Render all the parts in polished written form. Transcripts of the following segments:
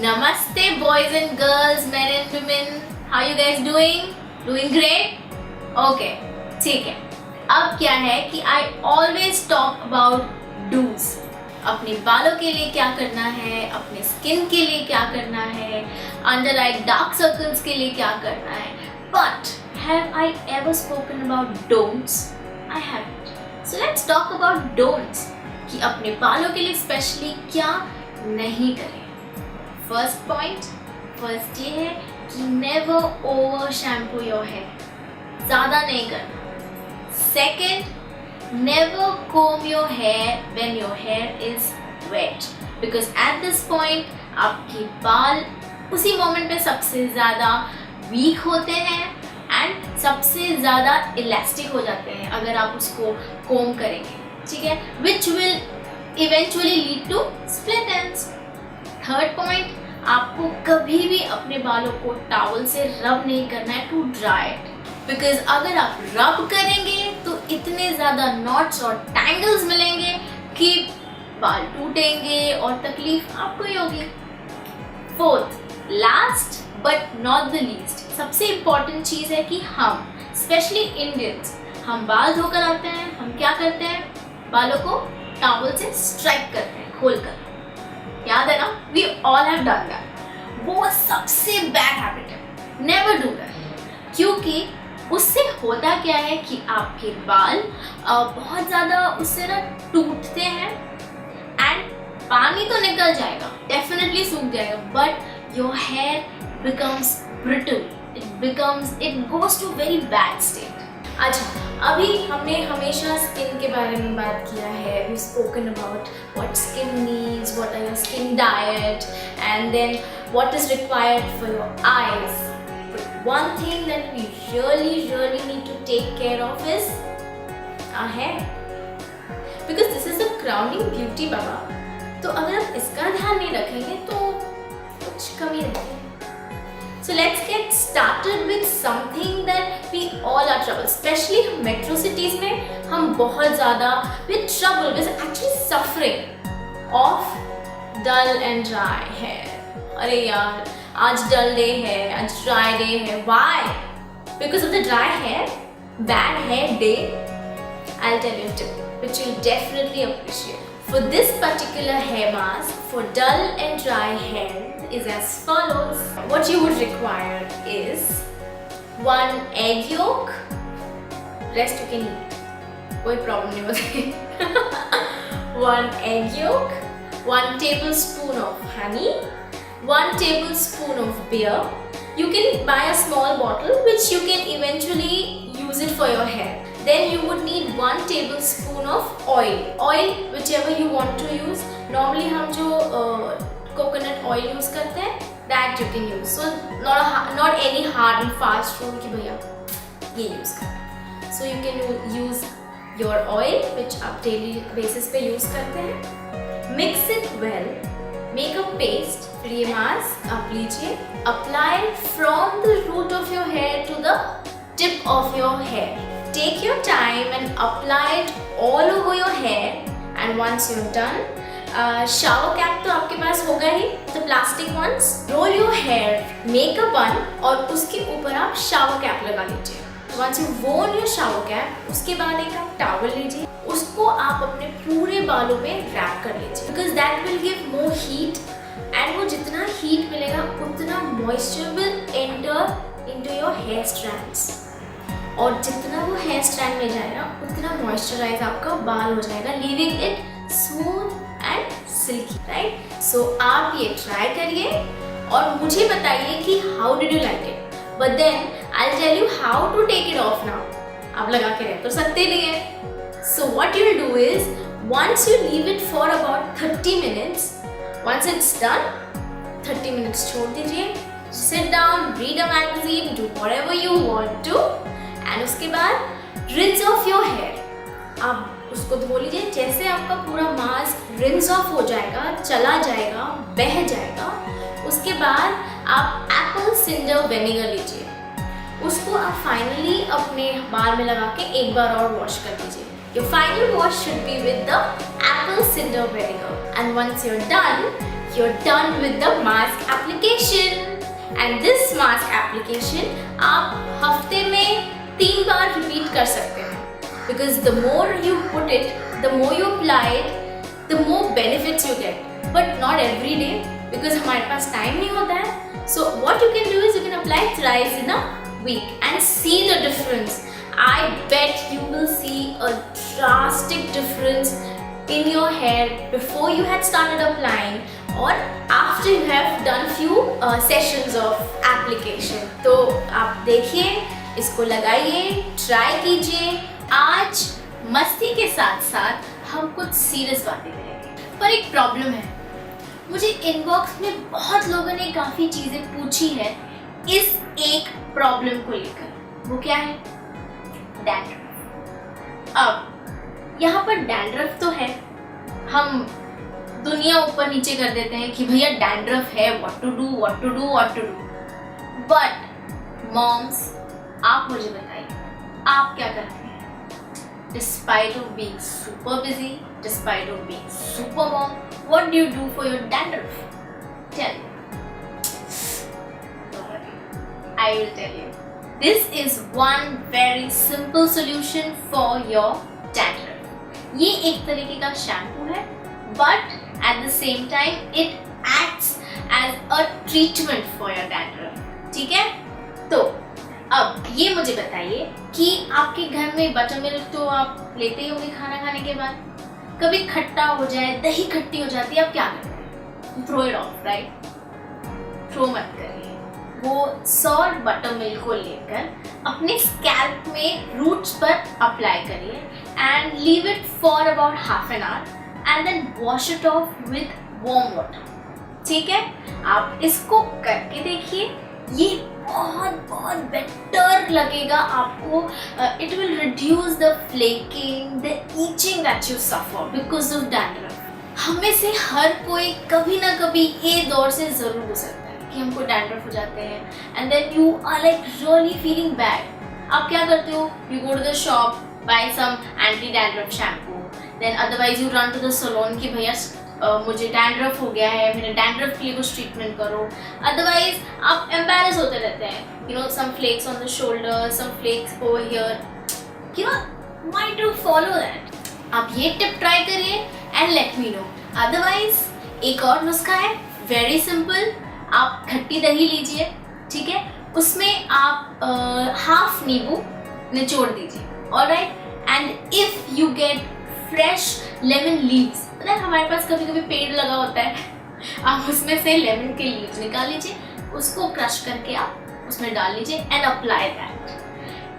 Namaste boys and girls, men and women. How you guys doing? Doing great? Okay, ठीक है. अब क्या है कि I always talk about do's. अपने बालों के लिए क्या करना है, अपने स्किन के लिए क्या करना है, अंडर आई डार्क सर्कल्स के लिए क्या करना है. But have I ever spoken about don'ts? I haven't. So let's talk about don'ts. कि अपने बालों के लिए स्पेशली क्या नहीं करें. फर्स्ट ये है कि never over shampoo your hair, ज़्यादा नहीं करना. Second, never comb your hair when your hair is wet, because at this point आपके बाल उसी मोमेंट पे सबसे ज़्यादा वीक होते हैं एंड सबसे ज़्यादा इलास्टिक हो जाते हैं अगर आप उसको कोम करेंगे. ठीक है, which will eventually lead to split ends. Third point, आपको कभी भी अपने बालों को टॉवल से रब नहीं करना है टू ड्राई इट, बिकॉज अगर आप रब करेंगे तो इतने ज़्यादा नॉट्स और टैंगल्स मिलेंगे कि बाल टूटेंगे और तकलीफ आपको ही होगी. Fourth, last but not the least, सबसे इम्पॉर्टेंट चीज़ है कि हम स्पेशली इंडियंस, हम बाल धोकर आते हैं, हम क्या करते हैं, बालों को टॉवल से स्ट्राइक करते हैं खोलकर. याद है ना, we all have done that. वो सबसे बैड हैबिट है, नेवर डू दैट. क्योंकि उससे होता क्या है कि आपके बाल बहुत ज़्यादा उससे ना टूटते हैं एंड पानी तो निकल जाएगा, डेफिनेटली सूख जाएगा, but your hair becomes brittle, it goes to very bad state. अच्छा, अभी हमने हमेशा स्किन के बारे में बात किया है. We spoken about what skin needs, what are your skin diet and then what is required for your eyes. But one thing that we really need to take care of is our hair, because this is a crowning beauty बाबा. तो अगर आप इसका ध्यान नहीं रखेंगे तो कुछ कमी रहेगी. So let's get started with something that we all are trouble, especially metro cities में हम बहुत ज़्यादा with trouble, we're actually suffering of dull and dry hair. अरे यार, आज dull day है, आज dry day है. Why? Because of the dry hair, bad hair day. I'll tell you a tip which you'll definitely appreciate. For this particular hair mask for dull and dry hair is as follows. What you would require is 1 egg yolk, rest you can eat, कोई problem नहीं होता. 1 egg yolk, 1 tablespoon of honey, 1 tablespoon of beer. You can buy a small bottle which you can eventually use it for your hair. Then you would need 1 tablespoon of oil whichever you want to use. Normally हम जो coconut oil use करते हैं that you can use. So not any hard and fast rule कि भैया ये use कर. So you can use your oil which आप daily basis पे use करते हैं. Mix it well, make a paste. फिर ये mask आप लीजिए, apply from the root of your hair to the tip of your hair. Take your time and apply it all over your hair. And once you're done, shower cap तो आपके पास होगा ही, the plastic ones. Roll your hair, make a bun और उसके ऊपर आप shower cap लगा लीजिए. Once you worn your shower cap, उसके बाद एक आप towel लीजिए, उसको आप अपने पूरे बालों में wrap कर लीजिए. Because that will give more heat and वो जितना heat मिलेगा उतना moisture will enter into your hair strands. और जितना वो हेयर स्ट्रैंड में जाएगा उतना मॉइस्चराइज आपका बाल हो जाएगा, leaving it smooth and silky. Right, so आप ये ट्राई करिए और मुझे बताइए कि how did you like it. But then I will tell you how to take it off now. आप लगा के रह तो सकते नहीं है. So what you will do is once you leave it for about 30 minutes, once it's done 30 minutes छोड़ दीजिए, sit down, read a magazine, do whatever you want to. And उसके बाद रिंस ऑफ योर हेयर. आप उसको धो लीजिए. जैसे आपका पूरा मास्क रिंस ऑफ हो जाएगा, चला जाएगा, बह जाएगा, उसके बाद आप एप्पल सिंडर विनेगर लीजिए. उसको आप फाइनली अपने बाल में लगा के एक बार और वॉश कर दीजिए. Your final wash should be with the apple cider vinegar. And once you are done, you're done with the mask application. And this mask application आप हफ्ते में 3 बार repeat कर सकते हैं. Because the more you put it, the more you apply it, the more benefits you get. But not every day, because हमारे पास time नहीं होता है. So what you can do is you can apply it thrice in a week and see the difference. I bet you will see a drastic difference in your hair before you had started applying or after you have done few sessions of application. तो आप देखिए, इसको लगाइए, try कीजिए. आज मस्ती के साथ साथ हम कुछ सीरियस बातें करेंगे. पर एक प्रॉब्लम है, मुझे इनबॉक्स में बहुत लोगों ने काफ़ी चीज़ें पूछी है इस एक प्रॉब्लम को लेकर. वो क्या है? डैंड्रफ. अब यहाँ पर डैंड्रफ तो है, हम दुनिया ऊपर नीचे कर देते हैं कि भैया डैंड्रफ है, what to do. But moms, आप मुझे बताइए, आप क्या करते हैं? Despite of being super busy, despite of being super mom, what do you do for your dandruff? Tell me. Don't worry, I will tell you. This is one very simple solution for your dandruff. ये एक तरीके का shampoo है, but at the same time it acts as a treatment for your dandruff. ठीक है? तो अब ये मुझे बताइए कि आपके घर में बटर मिल्क तो आप लेते ही होंगे खाना खाने के बाद. कभी खट्टा हो जाए, दही खट्टी हो जाती है, आप क्या करते हैं? Throw it off, right? Throw मत करिए. वो सॉल्ट बटर मिल्क को लेकर अपने स्कैल्प में रूट्स पर अप्लाई करिए and leave it for about half an hour and then wash it off with warm water. ठीक है? आप इसको करके देखिए, ये बहुत बेटर लगेगा आपको. It will reduce the flaking, the itching that you suffer because of dandruff. हमें से हर कोई कभी ना कभी ये दौर से जरूर गुजरता है कि हमको डैंड्रफ हो जाते हैं and then you are like really feeling bad. आप क्या करते हो? You go to the shop, buy some anti dandruff shampoo, then otherwise you run to the salon कि भैया मुझे डैंड्रफ हो गया है, मेरे डैंड्रफ के लिए कुछ ट्रीटमेंट करो. अदरवाइज आप एम्बैरस होते रहते हैं, you know, some flakes on the shoulder, some flakes over here, you know, why to follow that? आप ये टिप ट्राई करिए एंड लेट मी नो. अदरवाइज एक और नुस्खा है, वेरी सिंपल. आप खट्टी दही लीजिए, ठीक है, उसमें आप हाफ नींबू निचोड़ दीजिए, alright. And if you get fresh lemon leaves, मतलब हमारे पास कभी कभी पेड़ लगा होता है, आप उसमें से लेमन के लीव्स निकाल लीजिए, उसको क्रश करके आप उसमें डाल लीजिए and apply that.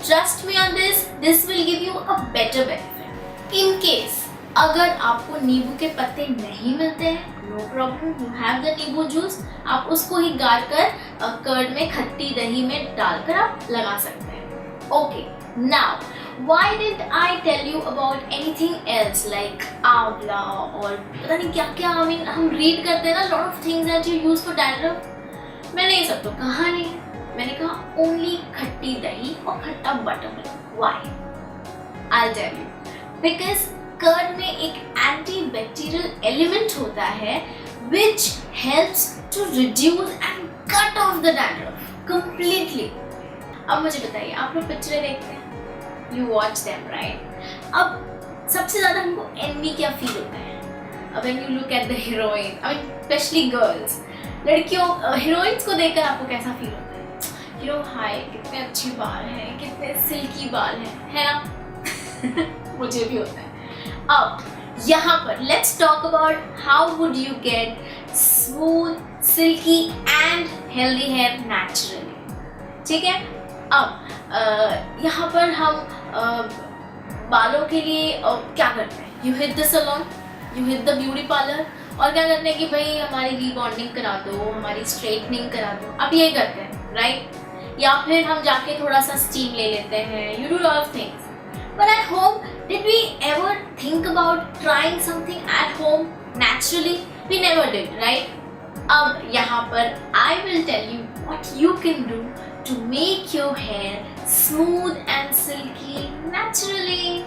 Trust me on this, this will give you a better benefit. In case अगर आपको नींबू के पत्ते नहीं मिलते हैं, no problem, you have the nimbu juice. आप उसको ही गाड़ कर कर्ड में, खट्टी दही में डालकर आप लगा सकते हैं. Okay, now why did I tell you about anything else like आंवला और पता नहीं क्या क्या. I mean, हम रीड करते हैं ना, lot of things that you use for dandruff. मैंने ये सब तो कहा नहीं है, मैंने कहा only खट्टी दही और खट्टा butter milk. Why? I'll tell you. Because curd में एक antibacterial element होता है which helps to reduce and cut off the dandruff completely. अब मुझे बताइए, आप लोग पिक्चरें देखते हैं, you watch them, right? अब सबसे ज़्यादा हमको envy क्या फील होता है? अब when you look at the heroine, I mean especially girls, लड़कियों heroines को देखकर आपको कैसा फील होता है? You know, हाय कितने अच्छे बाल हैं, कितने सिल्की बाल हैं, है ना? मुझे भी होता है. अब यहाँ पर let's talk about how would you get smooth, silky and healthy hair naturally. ठीक है? अब यहाँ पर हम बालों के लिए क्या करते हैं? You hit the salon, you hit the beauty parlour, और क्या करते हैं कि भाई हमारी रीबॉन्डिंग करा दो, हमारी स्ट्रेटनिंग करा दो. आप यही करते हैं, राइट? या फिर हम जाके थोड़ा सा स्टीम ले लेते हैं. You do lot of things. But at home, did we ever think about trying something at home naturally? We never did, right? अब यहाँ पर I will tell you what you can do to make your hair smooth and silky naturally.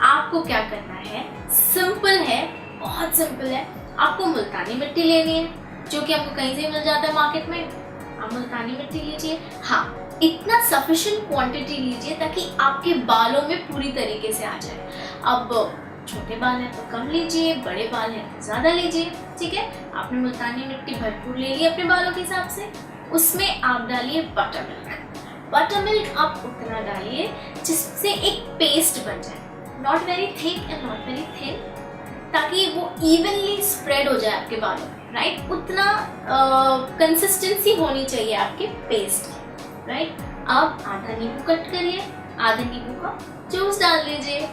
आपको क्या करना है? Simple है, बहुत simple है. आपको मुल्तानी मिट्टी लेनी है, जो कि आपको कहीं से मिल जाता है मार्केट में, आप मुल्तानी मिट्टी लीजिए। हाँ, इतना सफिशिएंट क्वांटिटी लीजिए ताकि आपके बालों में पूरी तरीके से आ जाए। अब छोटे बाल हैं तो कम लीजिए, बड़े बाल हैं तो ज़्यादा लीजिए, ठीक है। आपने मुल्तानी मिट्टी भरपूर ले ली अपने बालों के हिसाब से। उसमें आप डालिए बटर मिल्क। बटर मिल्क आप उतना डालिए जिससे एक पेस्ट बन जाए, not very thick and not very thin, ताकि वो इवनली स्प्रेड हो जाए आपके बालों में, राइट। उतना कंसिस्टेंसी होनी चाहिए आपके पेस्ट की, राइट। अब आधा नींबू कट करिए, आधा नींबू का जूस डाल लीजिए।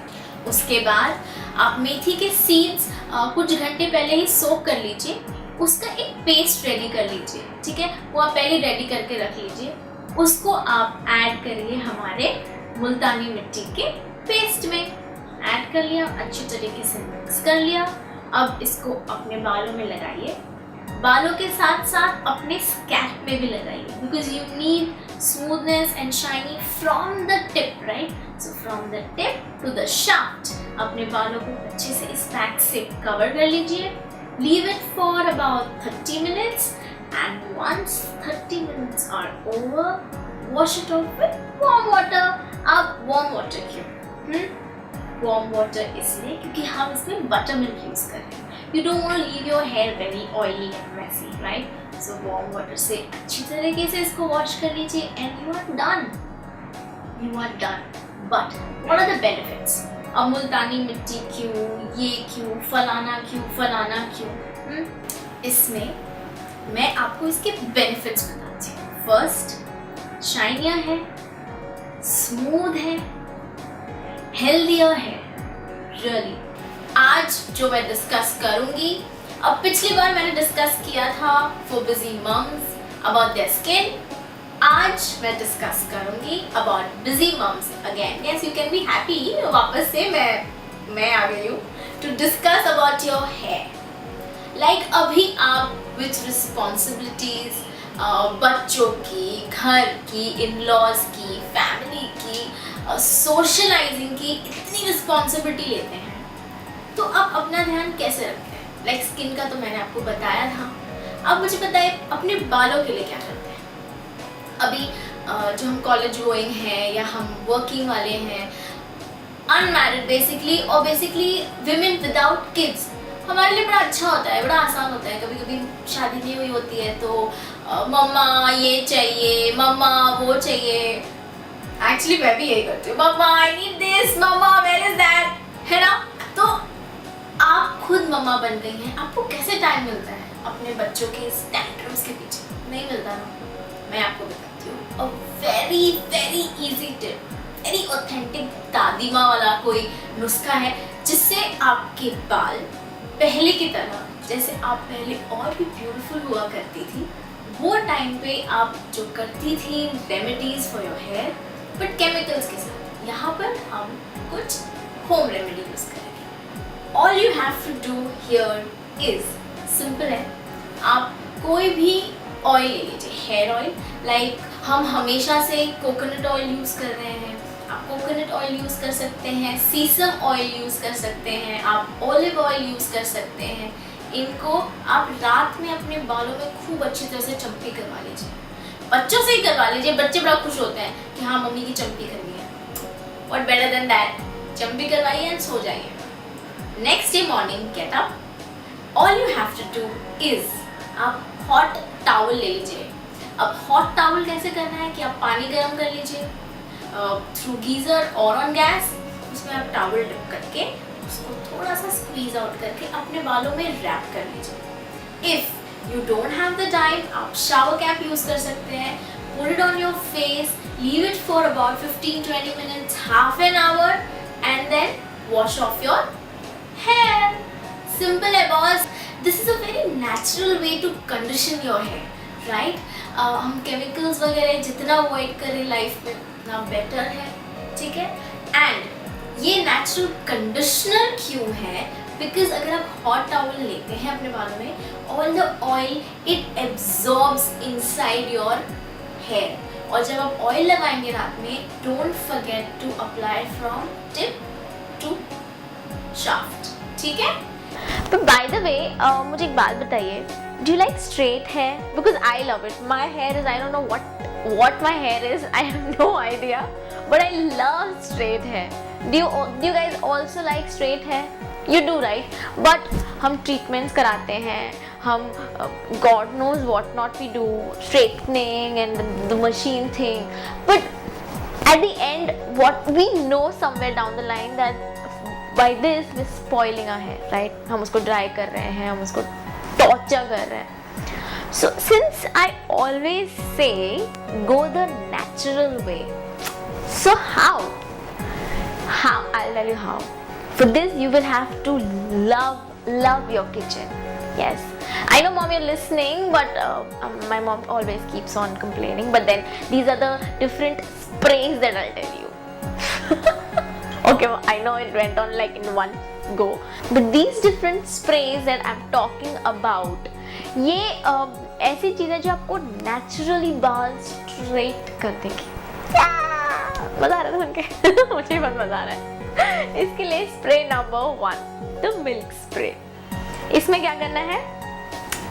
उसके बाद आप मेथी के सीड्स कुछ घंटे पहले ही सोक कर लीजिए, उसका एक पेस्ट रेडी कर लीजिए, ठीक है। वो आप पहले रेडी करके रख लीजिए। उसको आप ऐड करिए हमारे मुल्तानी मिट्टी के पेस्ट में। ऐड कर लिया, अच्छी तरीके से मिक्स कर लिया। अब इसको अपने बालों में लगाइए, बालों के साथ साथ अपने स्कैल्प में भी लगाइए, because you need smoothness and shiny from the tip, right. So from the tip to the shaft अपने बालों को अच्छे से इस पैक से कवर कर लीजिए। Leave it for about 30 minutes and once 30 minutes are over, wash it off with warm water. अब वार्म वाटर क्यों? वार्म वाटर इसलिए क्योंकि हम इसमें बटर मिल्क यूज कर रहे हैं। You don't want to leave your hair very oily and messy, right? So warm water से अच्छी तरीके से इसको वॉश कर लीजिए and you are done. You are done. But what are the benefits? अब मुल्तानी मिट्टी क्यों, ये क्यों, फलाना क्यों? इसमें मैं आपको इसके बेनिफिट्स बताती हूँ। फर्स्ट, शाइनियर है, स्मूथ है, हेल्दियर है, रियली। आज जो मैं डिस्कस करूंगी, अब पिछली बार मैंने डिस्कस किया था for busy moms about their skin, आज मैं डिस्कस करूंगी about busy moms again. Yes, you can be happy, वापस से मैं आ गई हूँ to discuss about your hair. Like अभी आप विथ रिस्पॉन्सिबिलिटीज, बच्चों की, घर की, इन लॉज की, फैमिली की, सोशलाइजिंग की इतनी रिस्पॉन्सिबिलिटी लेते हैं, तो आप अपना ध्यान कैसे रखते हैं? लाइक स्किन का तो मैंने आपको बताया था। अब मुझे बताइए अपने बालों के लिए क्या करते हैं। अभी जो हम कॉलेज गोइंग हैं या हम वर्किंग वाले हैं, अनमैरिड बेसिकली, और बेसिकली विमेन विदाउट किड्स, हमारे लिए बड़ा अच्छा होता है, बड़ा आसान होता है। कभी कभी शादी नहीं हुई होती है तो मम्मा ये चाहिए, मम्मा वो चाहिए। एक्चुअली मैं भी यही करती हूँ, mumma I need this, mumma where is that, है ना। तो आप खुद मम्मा बन गई हैं, आपको कैसे टाइम मिलता है अपने बच्चों के टैंट्रम्स के पीछे? नहीं मिलता ना। मैं आपको बताती हूँ a very very easy tip, very authentic दादी माँ वाला कोई नुस्खा है, जिससे आपके बाल पहले की तरह, जैसे आप पहले और भी ब्यूटीफुल हुआ करती थी, वो टाइम पे आप जो करती थी remedies for your hair, but chemicals के साथ, यहाँ पर हम कुछ होम रेमेडी यूज करेंगे। All you have to do here is simple है। आप कोई भी ऑयल ले लीजिए, हेयर ऑयल। लाइक हम हमेशा से कोकोनट ऑयल यूज कर रहे हैं, आप कोकोनट ऑयल यूज कर सकते हैं, सीसम ऑयल यूज कर सकते हैं, आप ऑलिव ऑयल यूज कर सकते हैं। इनको आप रात में अपने बालों में खूब अच्छी तरह से चम्पी करवा लीजिए, बच्चों से ही करवा लीजिए। बच्चे बड़ा खुश होते हैं कि हाँ मम्मी की चम्पी करनी है। व्हाट बेटर देन दैट, चम्पी करवाइए एंड सो जाइए। Next day morning get up, all you have to do is आप हॉट टॉवल ले लीजिए। अब हॉट टॉवल कैसे करना है कि आप पानी गर्म कर लीजिए थ्रू गीजर और ऑन गैस, उसमें आप टॉवल डिप करके उसको थोड़ा सा स्क्वीज आउट करके अपने बालों में रैप कर लीजिए। If you don't have the time, आप शावर कैप यूज कर सकते हैं। Put it on your face, leave it for about 15-20 minutes, half an hour, and then wash off your hair. Simple है boss. This is a very natural way to condition your hair, right. हम chemicals वगैरह जितना avoid करें life में उतना better है, ठीक है। एंड ये नेचुरल कंडीशनर क्यों है? बिकॉज अगर आप हॉट टॉवल लेते हैं अपने बालों में, all the oil it absorbs inside your hair, और जब आप ऑयल लगाएंगे रात में, don't forget to apply from tip to shaft, ठीक है। तो बाय द वे मुझे एक बात बताइए, do you like straight hair? Because I love it. My hair is, I don't know what my hair is, I have no idea, but I love straight hair. Do you guys also like straight hair? You do, right? But हम treatments कराते हैं, हम God knows what not we do, straightening and the machine thing, but at the end what we know somewhere down the line that by this we're spoiling our hair, right? हम उसको dry कर रहे हैं, हम उसको torture कर रहे हैं. So since I always say go the natural way, so how? I'll tell you how. For this you will have to love your kitchen. Yes, I know mom, you're listening, but my mom always keeps on complaining, but then these are the different sprays that I'll tell you. Okay, I know it went on like in one go, but these different sprays that I'm talking about, ये ऐसी चीजें जो आपको naturally बाल straight कर देगी. मजा आ रहा है सुन के. मुझे बहुत मजा आ रहा है. इसके लिए spray number 1, the milk spray. इसमें क्या करना है,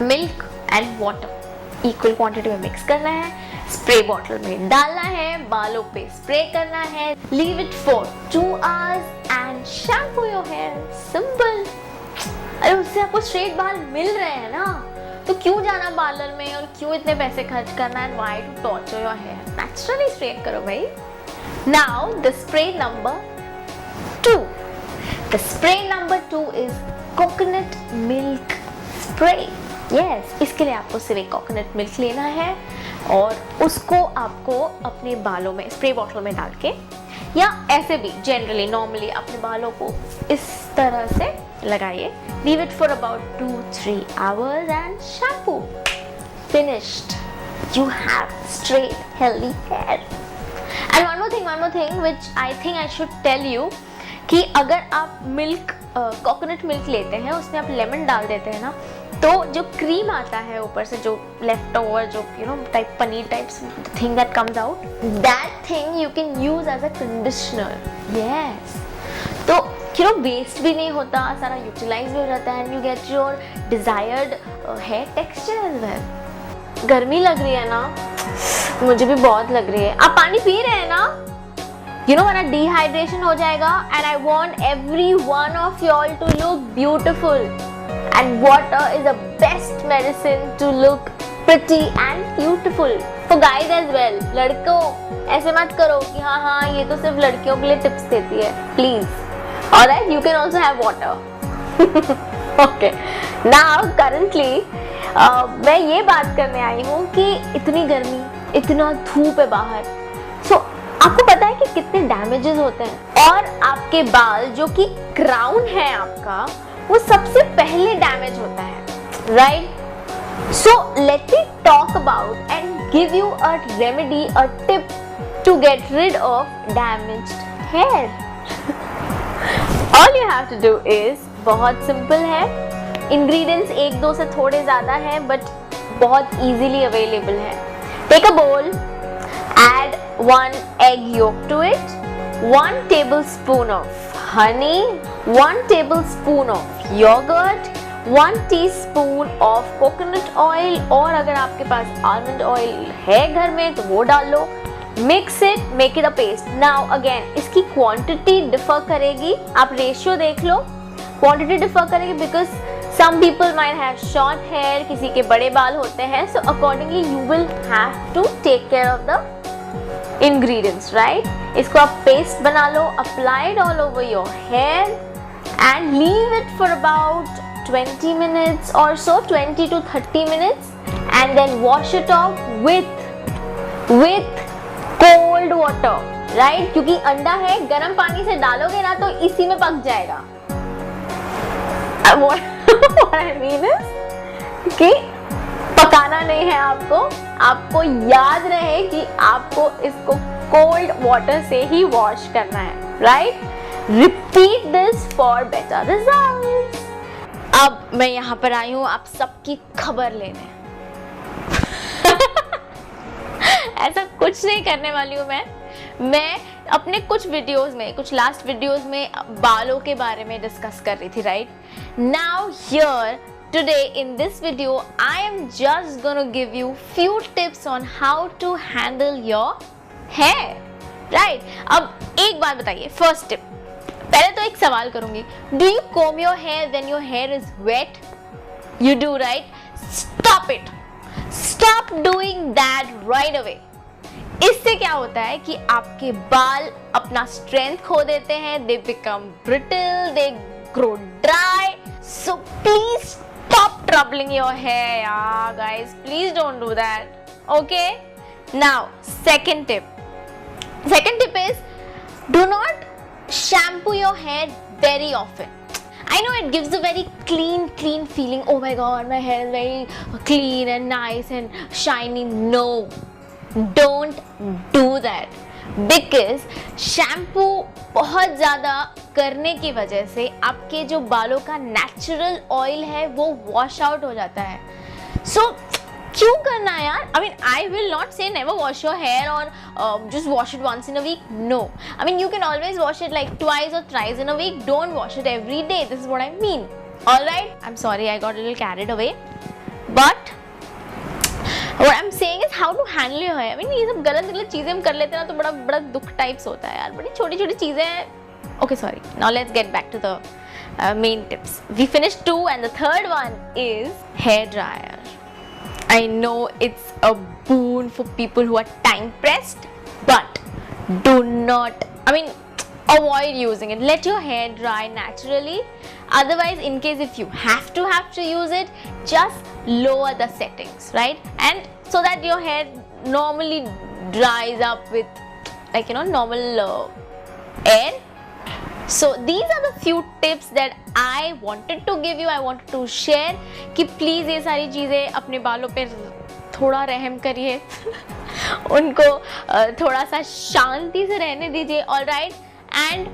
milk and water equal quantity में मिक्स करना है, स्प्रे बॉटल में डालना है, बालों पे स्प्रे करना है, leave it for 2 hours and shampoo your hair. Simple. अरे उससे आपको स्ट्रेट बाल मिल रहे हैं ना, तो क्यों जाना पार्लर में और क्यों इतने पैसे खर्च करना, and why to torture your hair. Naturally straight करो भाई. Now the spray number 2. The spray number 2 is coconut milk spray. Yes, इसके लिए आपको सिर्फ एक कोकोनट मिल्क लेना है और उसको आपको अपने बालों में स्प्रे बॉटल में डाल के, या ऐसे भी जनरली नॉर्मली अपने बालों को इस तरह से लगाइए. Leave it for about 2-3 hours and shampoo. Finished. You have straight, healthy hair. And one more thing which I think I should tell you, कि अगर आप मिल्क कोकोनट मिल्क लेते हैं, उसमें आप लेमन डाल देते हैं ना, तो जो क्रीम आता है ऊपर से, जो लेफ्ट ओवर, जो type paneer types thing that comes out, that thing you can use as a conditioner. Yes, तो वेस्ट भी नहीं होता, सारा यूटिलाइज भी हो जाता है, and you get your desired hair texture as well. गर्मी लग रही है ना, मुझे भी बहुत लग रही है. आप पानी पी रहे हैं ना? वरना डिहाइड्रेशन हो जाएगा. And I want every one of you all to look beautiful, and water is the best medicine to look pretty and beautiful. For guys as well. लड़कों ऐसे मत करो कि हाँ ये तो सिर्फ लड़कियों के लिए टिप्स देती है. Please. Alright, you can also have water. Okay. Now currently मैं ये बात करने आई हूँ कि इतनी गर्मी, इतना धूप है बाहर, so आपको पता है कि कितने डैमेजेस होते हैं, और आपके बाल जो कि क्राउन है आपका, वो सबसे पहले डैमेज होता है, right? So let me talk about and give you a remedy, a tip to get rid of damaged hair. All you have to do is, बहुत सिंपल है. इंग्रेडिएंट्स 1-2 से थोड़े ज़्यादा हैं, बट बहुत easily available है. Take a bowl, add 1 egg yolk to it, 1 tablespoon of honey, 1 tablespoon of yogurt, 1 teaspoon of coconut oil, और अगर आपके पास almond oil है घर में तो वो डाल लो. Mix it, make it a paste. Now again, इसकी quantity differ करेगी. आप ratio देख लो. Quantity differ करेगी because some people might have short hair, किसी के बड़े बाल होते हैं. So accordingly, you will have to take care of the ingredients, right? इसको आप paste बना लो, apply it all over your hair, and leave it for about 20 minutes or so, 20 to 30 minutes, and then wash it off with cold water, right? क्योंकि अंडा है, गर्म पानी से डालोगे ना तो इसी में पक जाएगा. What I mean is कि पकाना नहीं है आपको याद रहे कि आपको इसको कोल्ड वाटर से ही वॉश करना है, right? Repeat this for better results. अब मैं यहाँ पर आई हूँ आप सबकी खबर लेने. ऐसा कुछ नहीं करने वाली हूँ मैं अपने कुछ वीडियोस में, कुछ लास्ट वीडियोस में बालों के बारे में डिस्कस कर रही थी, right? Now here today in this video I am just gonna give you few tips on how to handle your hair, right? अब एक बात बताइए, फर्स्ट टिप, पहले तो एक सवाल करूंगी, do you comb your hair when your hair is wet? You do, right? Stop it, stop doing that right away. इससे क्या होता है कि आपके बाल अपना स्ट्रेंथ खो देते हैं, they become brittle, they grow dry, so please stop troubling your hair, yeah, guys, please don't do that, okay? Now second tip is, do not shampoo your hair very often. I know it gives a very clean feeling, oh my god, my hair is very clean and nice and shiny. No, don't do that, because shampoo बहुत ज़्यादा करने की वजह से आपके जो बालों का नेचुरल ऑयल है वो वॉश आउट हो जाता है. सो क्यों करना है यार? I mean, I will not say never wash your hair or just wash it once in a week. No, I mean you can always wash it like twice or thrice in a week. Don't wash it every day. This is what I mean. All right. I'm sorry, I got a little carried away. But what I'm saying is how to handle your hair. I mean, ये सब गलत चीजें हम कर लेते हैं ना, तो बड़ा दुख टाइप्स होता है यार. बड़ी छोटी चीजें. Okay, sorry. Now let's get back to the main tips. We finished 2 and the third one is hair dryer. I know it's a boon for people who are time pressed, but do not, I mean, avoid using it. Let your hair dry naturally. Otherwise, in case if you have to use it, just lower the settings, right? And so that your hair normally dries up with, like, you know, normal air. So these are the few tips that I wanted to give you, I wanted to share कि please ये सारी चीज़ें अपने बालों पे थोड़ा रहम करिए उनको थोड़ा सा शांति से रहने दीजिए, alright? And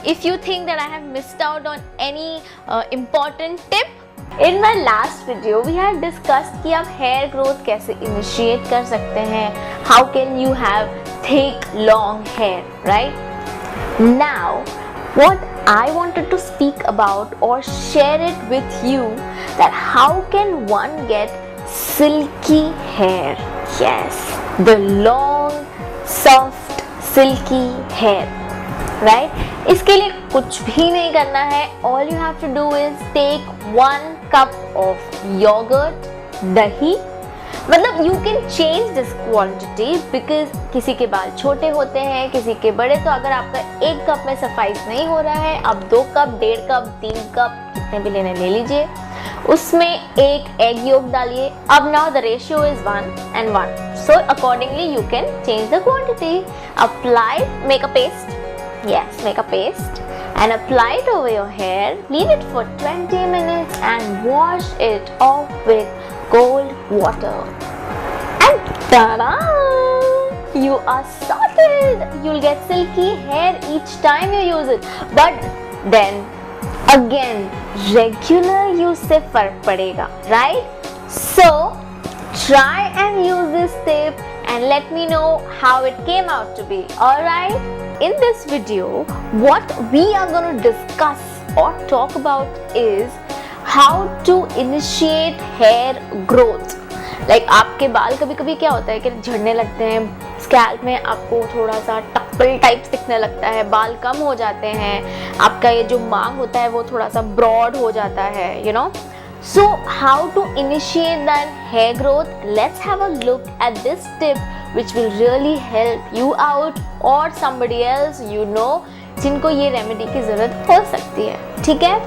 if you think that I have missed out on any important tip, in my last video we had discussed कि आप hair growth कैसे initiate कर सकते हैं, how can you have thick long hair, right? Now what I wanted to speak about or share it with you, that how can one get silky hair? Yes, the long soft silky hair, right? इसके लिए कुछ भी नहीं करना है. All you have to do is take 1 cup of yogurt, दही. मतलब you can change this quantity because किसी के बाल छोटे होते हैं, किसी के बड़े, तो अगर आपका 1 कप में सफाइस नहीं हो रहा है, आप 2 कप, 1.5 कप, 3 कप, कितने भी लेने ले लीजिए. उसमें 1 egg yolk डालिए. अब now the ratio is 1 and 1, so accordingly you can change the quantity. Apply, make a paste. Yes, make a paste and apply it over your hair. Leave it for 20 minutes and wash it off with cold water. And ta-da! You are sorted. You'll get silky hair each time you use it. But then again, regular use से फर्क पड़ेगा, right? So try and use this tip and let me know how it came out to be. Alright? In this video, what we are going to discuss or talk about is how to initiate hair growth. Like आपके बाल कभी कभी क्या होता है कि झड़ने लगते हैं, स्कैल्प में आपको थोड़ा सा टप्पल टाइप दिखने लगता है, बाल कम हो जाते हैं, आपका ये जो मांग होता है वो थोड़ा सा ब्रॉड हो जाता है, you know. So how to initiate that hair growth? Let's have a look at this tip which will really help you out or somebody else you know जिनको ये रेमेडी की ज़रूरत हो सकती है, ठीक है?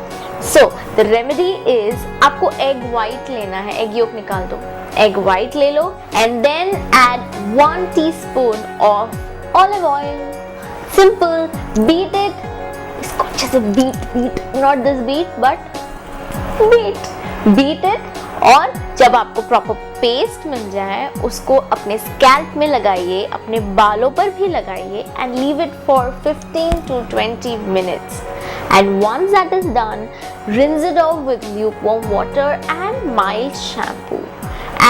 So the remedy is, आपको egg white लेना है, egg yolk निकाल दो, egg white ले लो and then add 1 teaspoon of olive oil. Simple, beat it. इसको अच्छे से beat, not this beat but beat it. और जब आपको प्रॉपर पेस्ट मिल जाए उसको अपने स्कैल्प में लगाइए, अपने बालों पर भी लगाइए and leave it for 15 to 20 minutes. And once that is done, rinse it off with lukewarm water and mild shampoo.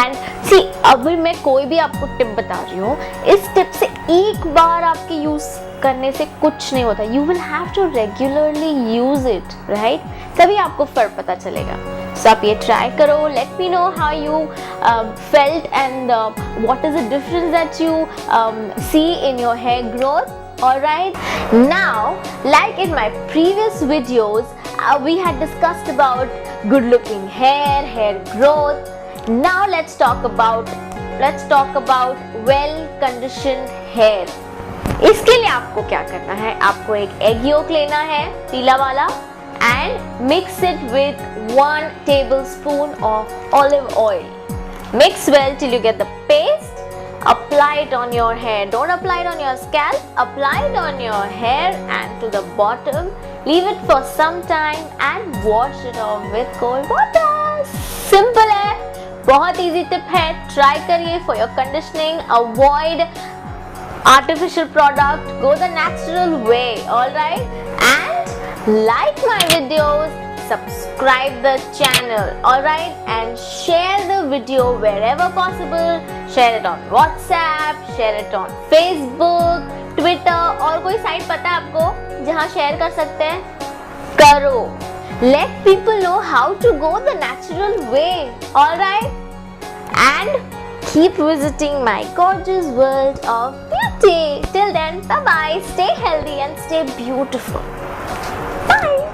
And see, अभी मैं कोई भी आपको टिप बता रही हूँ, इस टिप से एक बार आपके यूज करने से कुछ नहीं होता. You will have to regularly use it, right? तभी आपको फर्क पता चलेगा. So आप ये ट्राई करो. Let me know how you felt and what is the difference that you see in your hair growth. Alright. Now, like in my previous videos, we had discussed about good-looking hair, hair growth. Now let's talk about well-conditioned hair. इसके लिए आपको क्या करना है? आपको एक egg yolk लेना है, पीला वाला, and mix it with 1 tablespoon of olive oil. Mix well till you get the paste. Apply it on your hair. Don't apply it on your scalp. Apply it on your hair and to the bottom. Leave it for some time and wash it off with cold water. Simple है, बहुत easy tip है. Try करिए for your conditioning. Avoid artificial product. Go the natural way. Alright? And like my videos. Subscribe the channel, alright, and share the video wherever possible. Share it on WhatsApp, share it on Facebook, Twitter. और कोई site पता है आपको जहाँ share कर सकते हैं? करो. Let people know how to go the natural way, alright, and keep visiting my gorgeous world of beauty. Till then, bye bye. Stay healthy and stay beautiful. Bye.